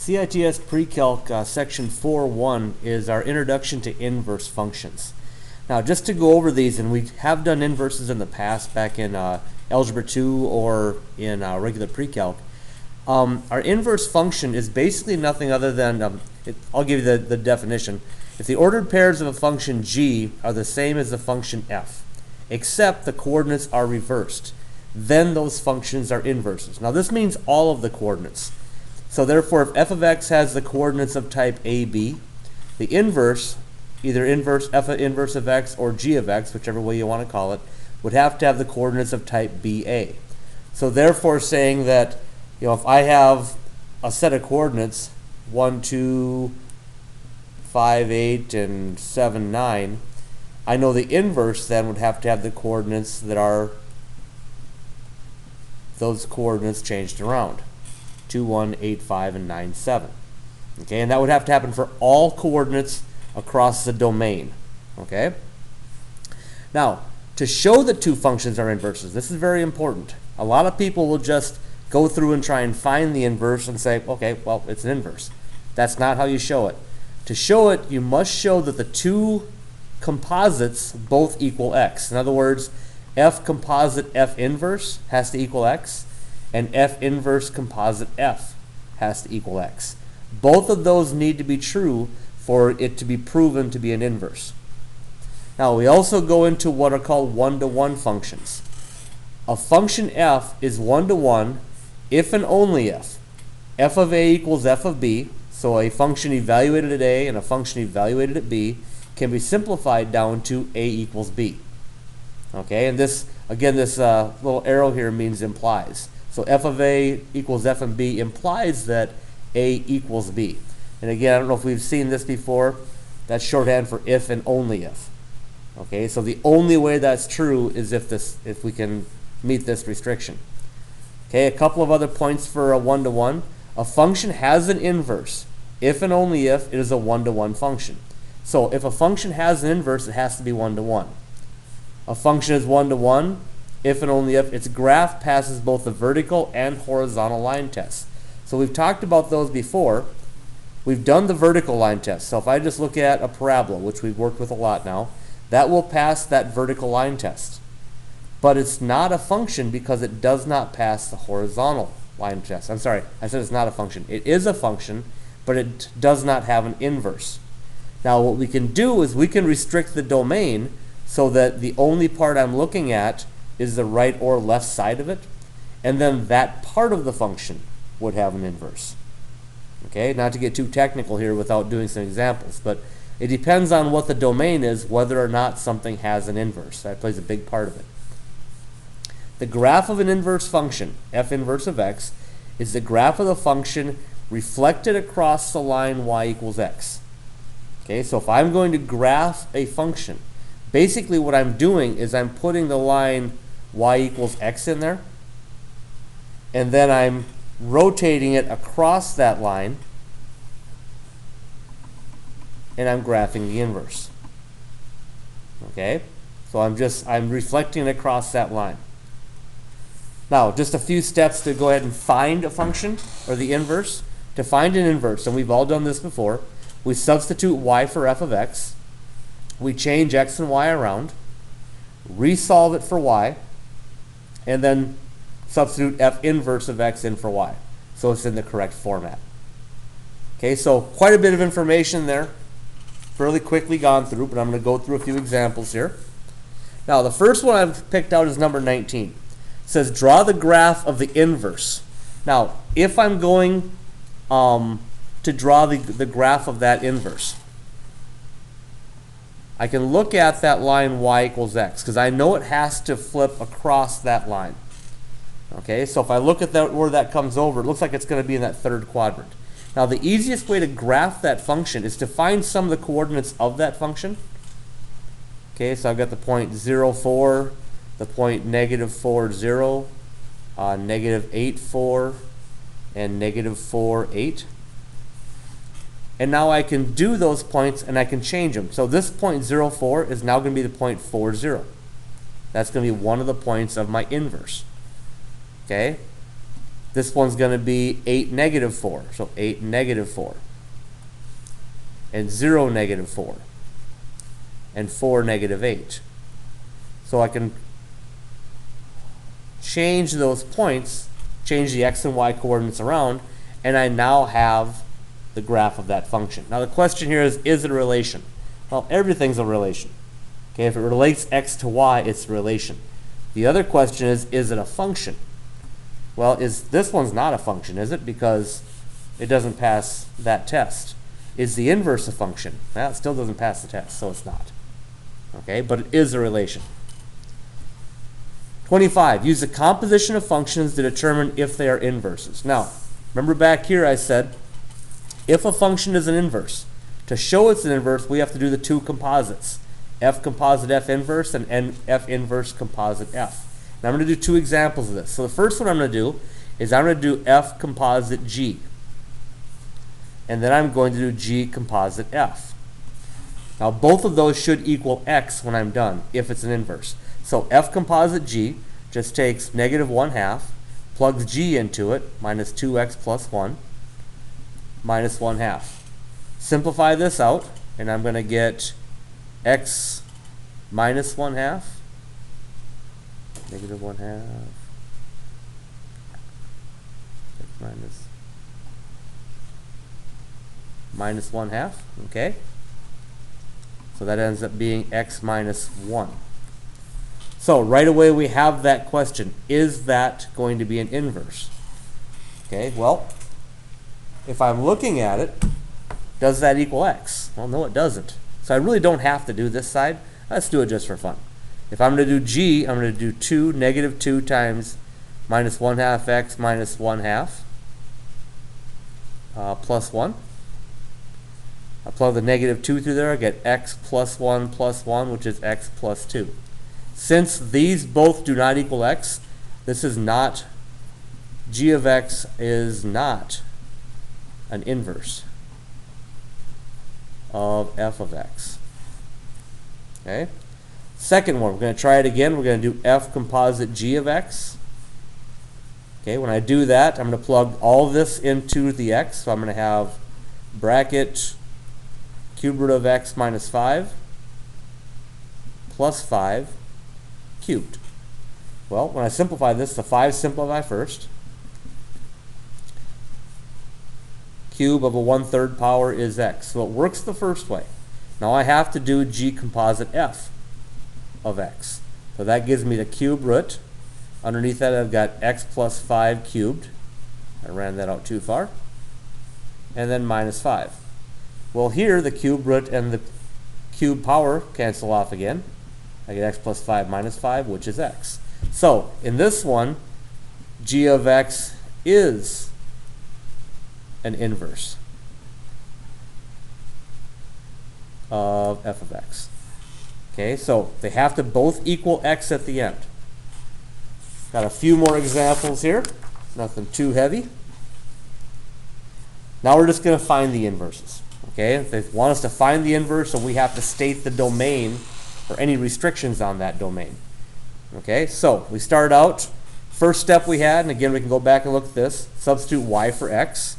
CITS Pre-Calc Section 4.1 is our introduction to inverse functions. Now, just to go over these, and we have done inverses in the past, back in Algebra 2 or in regular Pre-Calc. Our inverse function is basically nothing other than, I'll give you the definition. If the ordered pairs of a function g are the same as the function f, except the coordinates are reversed, then those functions are inverses. Now, this means all of the coordinates. So therefore, if f of x has the coordinates of type AB, the inverse, either inverse f inverse of x or g of x, whichever way you want to call it, would have to have the coordinates of type BA. So therefore, saying that, you know, if I have a set of coordinates 1, 2, 5, 8, and 7, 9, I know the inverse then would have to have the coordinates that are those coordinates changed around. 2, 1, 8, 5, and 9, 7. Okay, and that would have to happen for all coordinates across the domain. Okay? Now, to show that two functions are inverses, this is very important. A lot of people will just go through and try and find the inverse and say, okay, well, it's an inverse. That's not how you show it. To show it, you must show that the two composites both equal x. In other words, f composite f inverse has to equal x, and f inverse composite f has to equal x. Both of those need to be true for it to be proven to be an inverse. Now, we also go into what are called one-to-one functions. A function f is one-to-one if and only if f of a equals f of b, so a function evaluated at a and a function evaluated at b can be simplified down to a equals b. Okay, and this, again, this little arrow here means implies. So f of a equals f of b implies that a equals b. And again, I don't know if we've seen this before. That's shorthand for if and only if. Okay, so the only way that's true is if we can meet this restriction. Okay, a couple of other points for a one-to-one. A function has an inverse if and only if it is a one-to-one function. So if a function has an inverse, it has to be one-to-one. A function is one-to-one if and only if its graph passes both the vertical and horizontal line tests. So we've talked about those before. We've done the vertical line test. So if I just look at a parabola, which we've worked with a lot now, that will pass that vertical line test. But it's not a function because it does not pass the horizontal line test. I'm sorry, I said it's not a function. It is a function, but it does not have an inverse. Now what we can do is we can restrict the domain so that the only part I'm looking at is the right or left side of it, and then that part of the function would have an inverse. Okay, not to get too technical here without doing some examples, but it depends on what the domain is, whether or not something has an inverse. That plays a big part of it. The graph of an inverse function, f inverse of x, is the graph of the function reflected across the line y equals x. Okay, so if I'm going to graph a function, basically what I'm doing is I'm putting the line y equals x in there, and then I'm rotating it across that line, and I'm graphing the inverse. Okay, so I'm reflecting it across that line. Now, just a few steps to go ahead and find a function, or the inverse. To find an inverse, and we've all done this before, we substitute y for f of x, we change x and y around, resolve it for y, and then substitute f inverse of x in for y, so it's in the correct format. Okay, so quite a bit of information there, fairly quickly gone through, but I'm going to go through a few examples here. Now, the first one I've picked out is number 19. It says, draw the graph of the inverse. Now, if I'm going to draw the graph of that inverse, I can look at that line y equals x, because I know it has to flip across that line. Okay, so if I look at where that comes over, it looks like it's going to be in that third quadrant. Now, the easiest way to graph that function is to find some of the coordinates of that function. Okay, so I've got the point 0, 4, the point negative 4, 0, negative 8, 4, and negative 4, 8. And now I can do those points and I can change them. So this point 0, 4 is now going to be the point 4, 0. That's going to be one of the points of my inverse. Okay? This one's going to be 8, negative 4. So 8, negative 4. And 0, negative 4. And 4, negative 8. So I can change those points, change the x and y coordinates around, and I now have the graph of that function. Now the question here is it a relation? Well, everything's a relation. Okay, if it relates x to y, it's a relation. The other question is it a function? Well, this one's not a function, is it? Because it doesn't pass that test. Is the inverse a function? Well, it still doesn't pass the test, so it's not. Okay, but it is a relation. 25. Use the composition of functions to determine if they are inverses. Now, remember back here I said, if a function is an inverse, to show it's an inverse, we have to do the two composites. F composite F inverse and F inverse composite F. Now I'm going to do two examples of this. So the first one I'm going to do is I'm going to do F composite G. And then I'm going to do G composite F. Now both of those should equal X when I'm done, if it's an inverse. So F composite G just takes negative 1/2, plugs G into it, minus 2x plus 1, minus 1/2. Simplify this out, and I'm going to get X minus 1/2, negative 1/2, X minus 1/2, okay? So that ends up being X minus 1. So right away we have that question. Is that going to be an inverse? Okay, well, if I'm looking at it, does that equal X? Well, no, it doesn't. So I really don't have to do this side. Let's do it just for fun. If I'm going to do G, I'm going to do 2, negative 2 times minus 1/2 X minus 1/2 plus 1. I plug the negative 2 through there, I get X plus 1, which is X plus 2. Since these both do not equal X, this is not, G of X is not an inverse of F of X. Okay? Second one, we're going to try it again. We're going to do F composite G of X. Okay, when I do that, I'm going to plug all this into the X. So I'm going to have bracket cube root of X minus 5 plus 5 cubed. Well, when I simplify this, the 5 simplify first. Cube of a 1/3 power is X. So it works the first way. Now I have to do G composite F of X. So that gives me the cube root. Underneath that I've got X plus 5 cubed. I ran that out too far. And then minus 5. Well, here the cube root and the cube power cancel off again. I get X plus 5 minus 5, which is X. So in this one, G of X is an inverse of F of X. Okay, so they have to both equal X at the end. Got a few more examples here. Nothing too heavy. Now we're just going to find the inverses. Okay, if they want us to find the inverse, so we have to state the domain or any restrictions on that domain. Okay, so we start out, first step we had, and again we can go back and look at this, substitute y for x.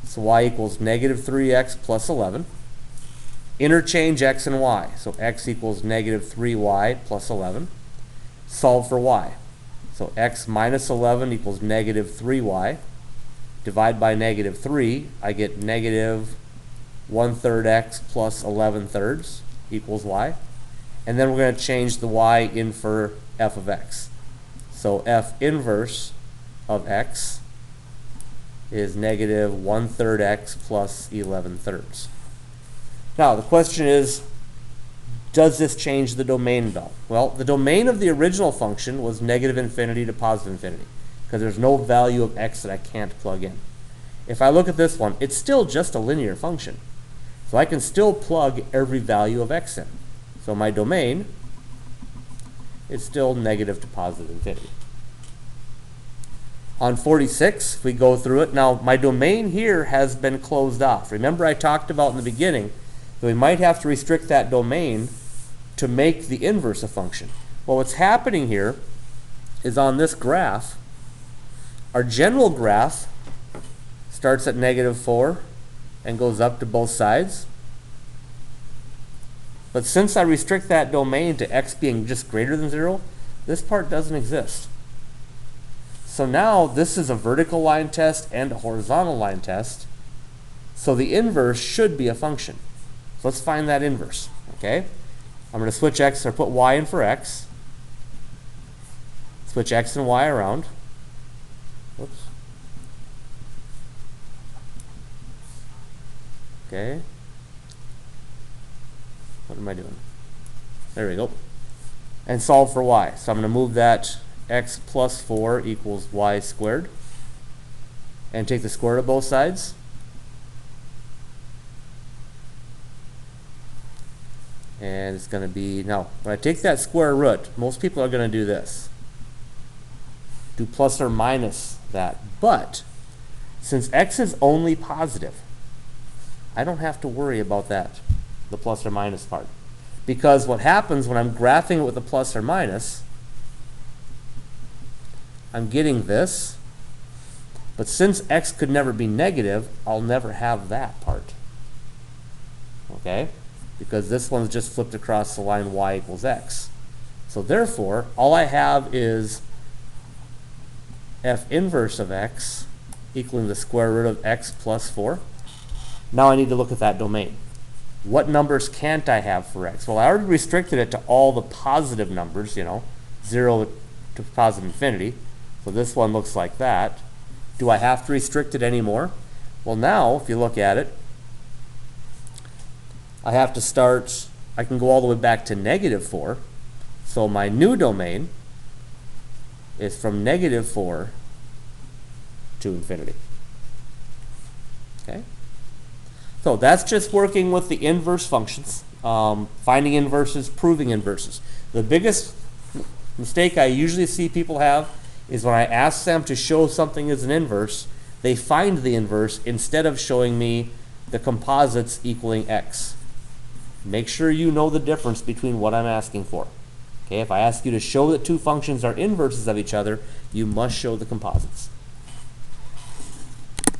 So y equals negative 3x plus 11. Interchange x and y. So x equals negative 3y plus 11. Solve for y. So x minus 11 equals negative 3y. Divide by negative 3, I get negative 1/3 x plus 11/3 equals y. And then we're going to change the y in for f of x. So f inverse of x is negative 1/3 x plus 11/3. Now the question is, does this change the domain at all? Well, the domain of the original function was negative infinity to positive infinity, because there's no value of x that I can't plug in. If I look at this one, it's still just a linear function. So I can still plug every value of x in. So my domain is still negative to positive infinity. On 46, if we go through it, now my domain here has been closed off. Remember I talked about in the beginning that we might have to restrict that domain to make the inverse a function. Well, what's happening here is on this graph, Our general graph starts at -4 and goes up to both sides. But since I restrict that domain to x being just greater than 0, this part doesn't exist. So now this is a vertical line test and a horizontal line test. So the inverse should be a function. So let's find that inverse. Okay? I'm going to switch x or put y in for x. Switch x and y around. Whoops. Okay. What am I doing? There we go. And solve for y. So I'm going to move that x plus 4 equals y squared. And take the square root of both sides. And it's going to be, now, when I take that square root, most people are going to do this. Do plus or minus that. But, since x is only positive, I don't have to worry about that, the plus or minus part. Because what happens when I'm graphing it with a plus or minus, I'm getting this. But since x could never be negative, I'll never have that part. Okay? Because this one's just flipped across the line y equals x. So therefore, all I have is f inverse of x equaling the square root of x plus 4. Now I need to look at that domain. What numbers can't I have for x? Well, I already restricted it to all the positive numbers, 0 to positive infinity. So this one looks like that. Do I have to restrict it anymore? Well, now, if you look at it, I have to start, I can go all the way back to -4. So my new domain is from -4 to infinity. Okay? So that's just working with the inverse functions, finding inverses, proving inverses. The biggest mistake I usually see people have is when I ask them to show something as an inverse, they find the inverse instead of showing me the composites equaling x. Make sure you know the difference between what I'm asking for. Okay, if I ask you to show that two functions are inverses of each other, you must show the composites.